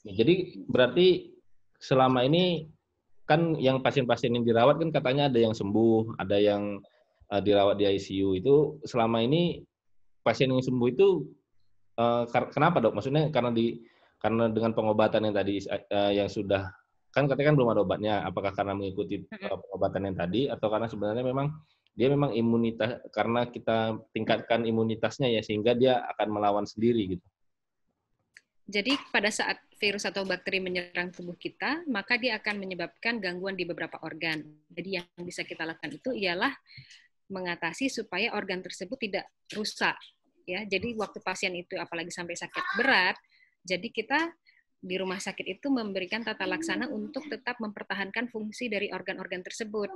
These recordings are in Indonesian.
Jadi berarti selama ini kan yang pasien-pasien yang dirawat kan katanya ada yang sembuh, ada yang dirawat di ICU. Itu selama ini pasien yang sembuh itu kenapa, Dok? Maksudnya karena dengan pengobatan yang tadi yang sudah kan katanya kan belum ada obatnya. Apakah karena mengikuti pengobatan yang tadi atau karena sebenarnya memang dia memang imunitas karena kita tingkatkan imunitasnya ya sehingga dia akan melawan sendiri gitu. Jadi pada saat virus atau bakteri menyerang tubuh kita, maka dia akan menyebabkan gangguan di beberapa organ. Jadi yang bisa kita lakukan itu ialah mengatasi supaya organ tersebut tidak rusak. Ya, jadi waktu pasien itu apalagi sampai sakit berat, jadi kita di rumah sakit itu memberikan tata laksana untuk tetap mempertahankan fungsi dari organ-organ tersebut.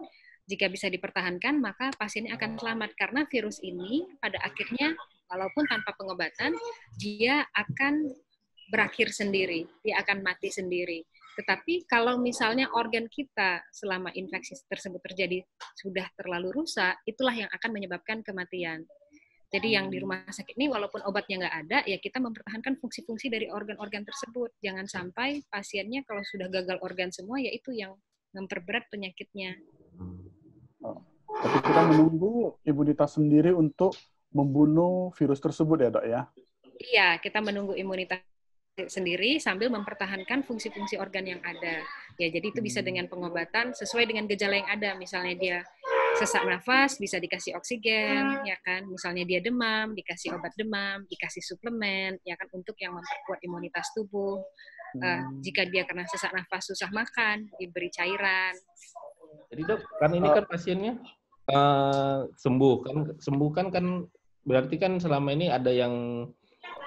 Jika bisa dipertahankan, maka pasiennya akan selamat karena virus ini pada akhirnya walaupun tanpa pengobatan, dia akan berakhir sendiri, dia akan mati sendiri. Tetapi kalau misalnya organ kita selama infeksi tersebut terjadi sudah terlalu rusak, itulah yang akan menyebabkan kematian. Jadi yang di rumah sakit ini walaupun obatnya nggak ada, ya kita mempertahankan fungsi-fungsi dari organ-organ tersebut. Jangan sampai pasiennya kalau sudah gagal organ semua, ya itu yang memperberat penyakitnya. Tapi kita menunggu imunitas sendiri untuk membunuh virus tersebut ya, Dok ya? Iya, kita menunggu imunitas sendiri sambil mempertahankan fungsi-fungsi organ yang ada. Ya, jadi itu bisa dengan pengobatan sesuai dengan gejala yang ada. Misalnya dia sesak nafas, bisa dikasih oksigen, ya kan? Misalnya dia demam, dikasih obat demam, dikasih suplemen, ya kan, untuk yang memperkuat imunitas tubuh. Jika dia karena sesak nafas susah makan, diberi cairan. Jadi Dok, kan ini kan pasiennya sembuh kan berarti kan selama ini ada yang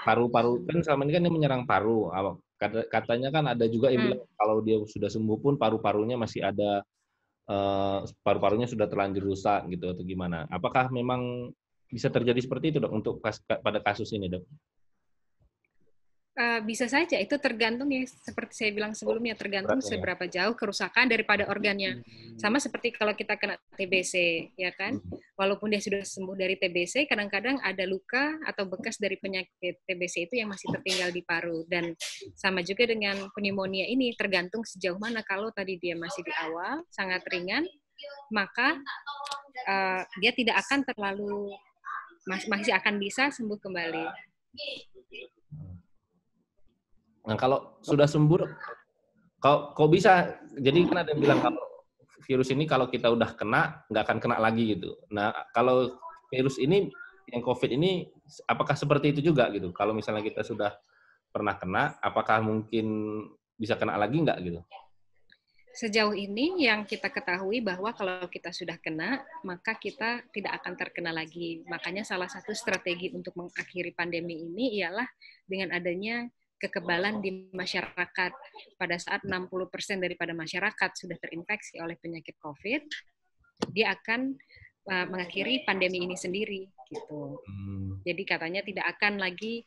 paru-paru kan selama ini kan dia menyerang paru. Katanya kan ada juga yang bilang kalau dia sudah sembuh pun paru-parunya masih ada paru-parunya sudah terlanjur rusak gitu atau gimana? Apakah memang bisa terjadi seperti itu, Dok, untuk pada kasus ini, Dok? Bisa saja, itu tergantung ya, seperti saya bilang sebelumnya, tergantung seberapa jauh kerusakan daripada organnya. Sama seperti kalau kita kena TBC, ya kan? Walaupun dia sudah sembuh dari TBC, kadang-kadang ada luka atau bekas dari penyakit TBC itu yang masih tertinggal di paru. Dan sama juga dengan pneumonia ini, tergantung sejauh mana. Kalau tadi dia masih di awal, sangat ringan, maka dia tidak akan terlalu, masih akan bisa sembuh kembali. Nah, kalau sudah sembuh, kok bisa? Jadi kan ada yang bilang kalau virus ini kalau kita udah kena, nggak akan kena lagi gitu. Nah, kalau virus ini, yang COVID ini, apakah seperti itu juga gitu? Kalau misalnya kita sudah pernah kena, apakah mungkin bisa kena lagi nggak gitu? Sejauh ini yang kita ketahui bahwa kalau kita sudah kena, maka kita tidak akan terkena lagi. Makanya salah satu strategi untuk mengakhiri pandemi ini ialah dengan adanya kekebalan di masyarakat. Pada saat 60% daripada masyarakat sudah terinfeksi oleh penyakit COVID, dia akan mengakhiri pandemi ini sendiri. Gitu. Jadi katanya tidak akan lagi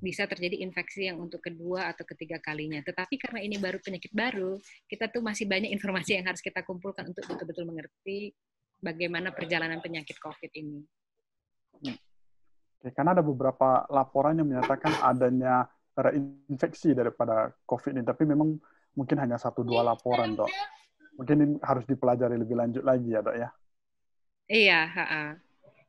bisa terjadi infeksi yang untuk kedua atau ketiga kalinya. Tetapi karena ini baru penyakit baru, kita tuh masih banyak informasi yang harus kita kumpulkan untuk betul-betul mengerti bagaimana perjalanan penyakit COVID ini. Karena ada beberapa laporan yang menyatakan adanya reinfeksi daripada COVID ini, tapi memang mungkin hanya 1-2 laporan, Dok. Mungkin ini harus dipelajari lebih lanjut lagi ya, Dok ya? Iya,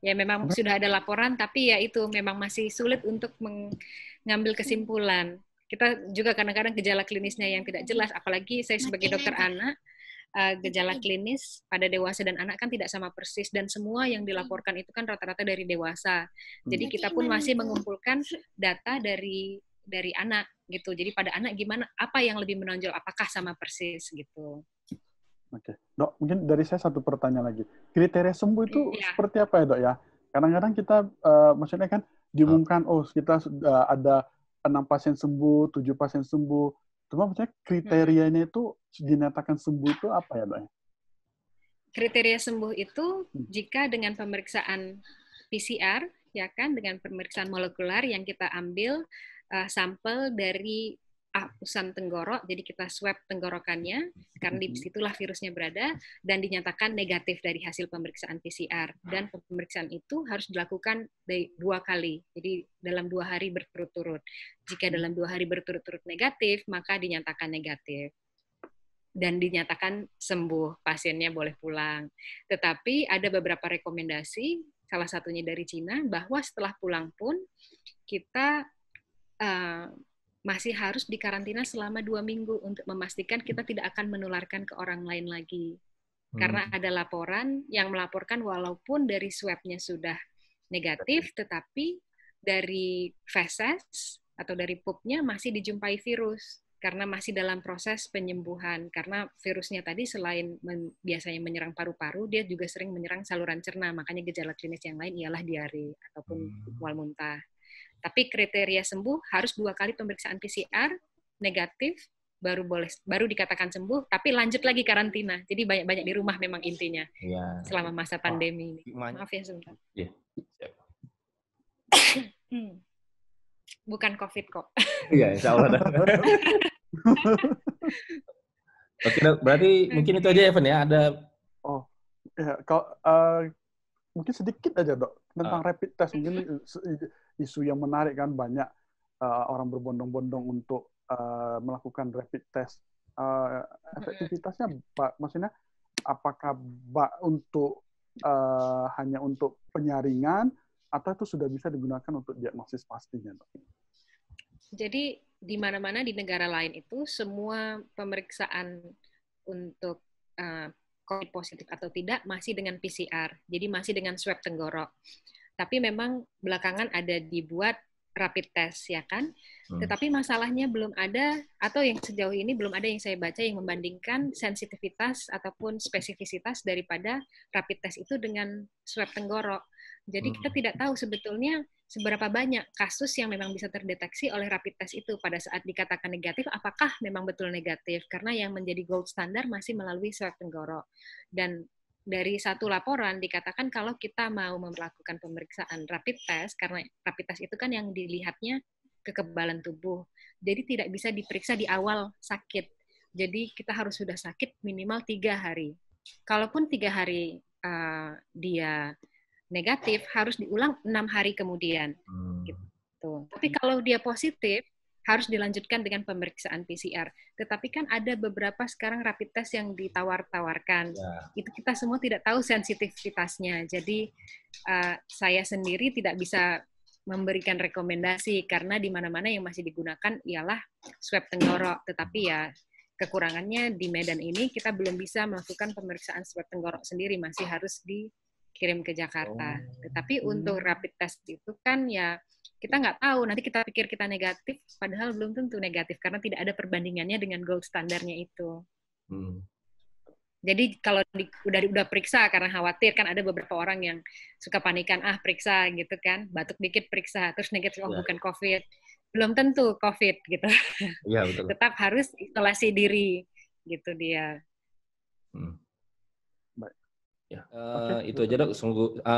ya memang sudah ada laporan, tapi ya itu memang masih sulit untuk mengambil kesimpulan. Kita juga kadang-kadang gejala klinisnya yang tidak jelas, apalagi saya sebagai dokter anak, gejala klinis pada dewasa dan anak kan tidak sama persis, dan semua yang dilaporkan itu kan rata-rata dari dewasa. Jadi kita pun masih mengumpulkan data dari anak gitu. Jadi pada anak gimana, apa yang lebih menonjol, apakah sama persis gitu. Oke, Dok, mungkin dari saya satu pertanyaan lagi. Kriteria sembuh itu seperti apa ya, Dok ya? Kadang-kadang kita, maksudnya kan diumumkan, oh kita sudah ada 6 pasien sembuh, 7 pasien sembuh. Cuma maksudnya kriterianya itu dinyatakan sembuh itu apa ya, Dok? Kriteria sembuh itu jika dengan pemeriksaan PCR, ya kan, dengan pemeriksaan molekular yang kita ambil sampel dari hapusan tenggorok, jadi kita swab tenggorokannya, karena di situlah virusnya berada, dan dinyatakan negatif dari hasil pemeriksaan PCR. Dan pemeriksaan itu harus dilakukan 2 kali, jadi dalam 2 hari berturut-turut. Jika dalam 2 hari berturut-turut negatif, maka dinyatakan negatif. Dan dinyatakan sembuh, pasiennya boleh pulang. Tetapi ada beberapa rekomendasi, salah satunya dari Cina, bahwa setelah pulang pun, kita masih harus dikarantina selama 2 minggu untuk memastikan kita tidak akan menularkan ke orang lain lagi. Karena ada laporan yang melaporkan walaupun dari swab-nya sudah negatif, tetapi dari feses atau dari pup-nya masih dijumpai virus. Karena masih dalam proses penyembuhan. Karena virusnya tadi selain biasanya menyerang paru-paru, dia juga sering menyerang saluran cerna. Makanya gejala klinis yang lain ialah diare ataupun mual muntah. Tapi kriteria sembuh harus 2 kali pemeriksaan PCR negatif baru dikatakan sembuh, tapi lanjut lagi karantina. Jadi banyak-banyak di rumah memang intinya selama masa pandemi ini. Maaf ya sebentar. Yeah. Bukan COVID kok. Iya, insya Allah. Oke, berarti mungkin itu aja Evan ya. Ada mungkin sedikit aja Dok tentang rapid test. Mungkin isu yang menarik kan, banyak orang berbondong-bondong untuk melakukan rapid test. Efektivitasnya, Pak, maksudnya apakah untuk hanya untuk penyaringan atau itu sudah bisa digunakan untuk diagnosis pastinya, Dok? Jadi di mana-mana di negara lain itu semua pemeriksaan untuk COVID positif atau tidak masih dengan PCR. Jadi masih dengan swab tenggorok. Tapi memang belakangan ada dibuat rapid test, ya kan? Tetapi masalahnya belum ada, atau yang sejauh ini belum ada yang saya baca yang membandingkan sensitivitas ataupun spesifisitas daripada rapid test itu dengan swab tenggorok. Jadi kita tidak tahu sebetulnya seberapa banyak kasus yang memang bisa terdeteksi oleh rapid test itu pada saat dikatakan negatif, apakah memang betul negatif? Karena yang menjadi gold standar masih melalui swab tenggorok. Dan dari satu laporan dikatakan kalau kita mau melakukan pemeriksaan rapid test, karena rapid test itu kan yang dilihatnya kekebalan tubuh, jadi tidak bisa diperiksa di awal sakit. Jadi kita harus sudah sakit minimal 3 hari. Kalaupun 3 hari dia negatif, harus diulang 6 hari kemudian. Gitu. Tapi kalau dia positif, harus dilanjutkan dengan pemeriksaan PCR. Tetapi kan ada beberapa sekarang rapid test yang ditawar-tawarkan. Itu kita semua tidak tahu sensitivitasnya. Jadi saya sendiri tidak bisa memberikan rekomendasi karena di mana-mana yang masih digunakan ialah swab tenggorok. Tetapi ya kekurangannya di Medan ini kita belum bisa melakukan pemeriksaan swab tenggorok sendiri, masih harus dikirim ke Jakarta. Tetapi untuk rapid test itu kan ya kita nggak tahu, nanti kita pikir kita negatif, padahal belum tentu negatif, karena tidak ada perbandingannya dengan gold standarnya itu. Jadi kalau udah periksa karena khawatir, kan ada beberapa orang yang suka panikan, periksa gitu kan, batuk dikit periksa, terus negatif, bukan COVID. Belum tentu COVID gitu. Iya, betul. Tetap harus isolasi diri, gitu dia. Itu aja Dok,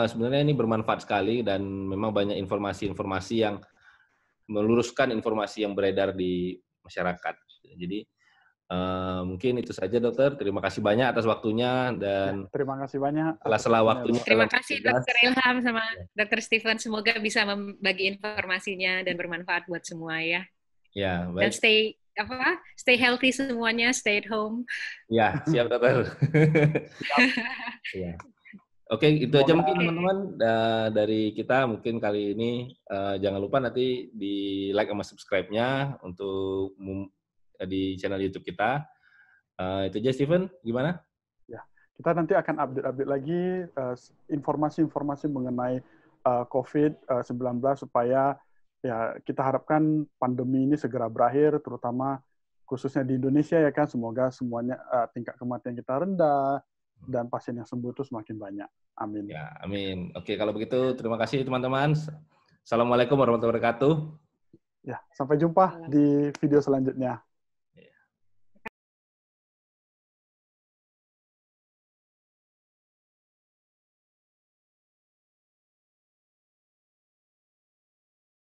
sebenarnya ini bermanfaat sekali dan memang banyak informasi-informasi yang meluruskan informasi yang beredar di masyarakat. Jadi mungkin itu saja Dokter. Terima kasih banyak atas waktunya dan terima kasih banyak sela-sela waktunya. Terima kasih Dr. Ilham sama Dr. Stephen, semoga bisa membagi informasinya dan bermanfaat buat semua ya. Ya, baik. Dan stay healthy semuanya, stay at home. Ya, siap Dokter. Ya. Oke, itu aja mungkin teman-teman dari kita mungkin kali ini. Jangan lupa nanti di like sama subscribe-nya untuk di channel YouTube kita. Itu aja Stephen, gimana? Ya, kita nanti akan update lagi informasi-informasi mengenai COVID-19 supaya ya kita harapkan pandemi ini segera berakhir, terutama khususnya di Indonesia ya kan, semoga semuanya tingkat kematian kita rendah dan pasien yang sembuh itu semakin banyak. Amin. Ya, amin. Oke, kalau begitu terima kasih teman-teman. Assalamualaikum warahmatullahi wabarakatuh. Ya, sampai jumpa di video selanjutnya.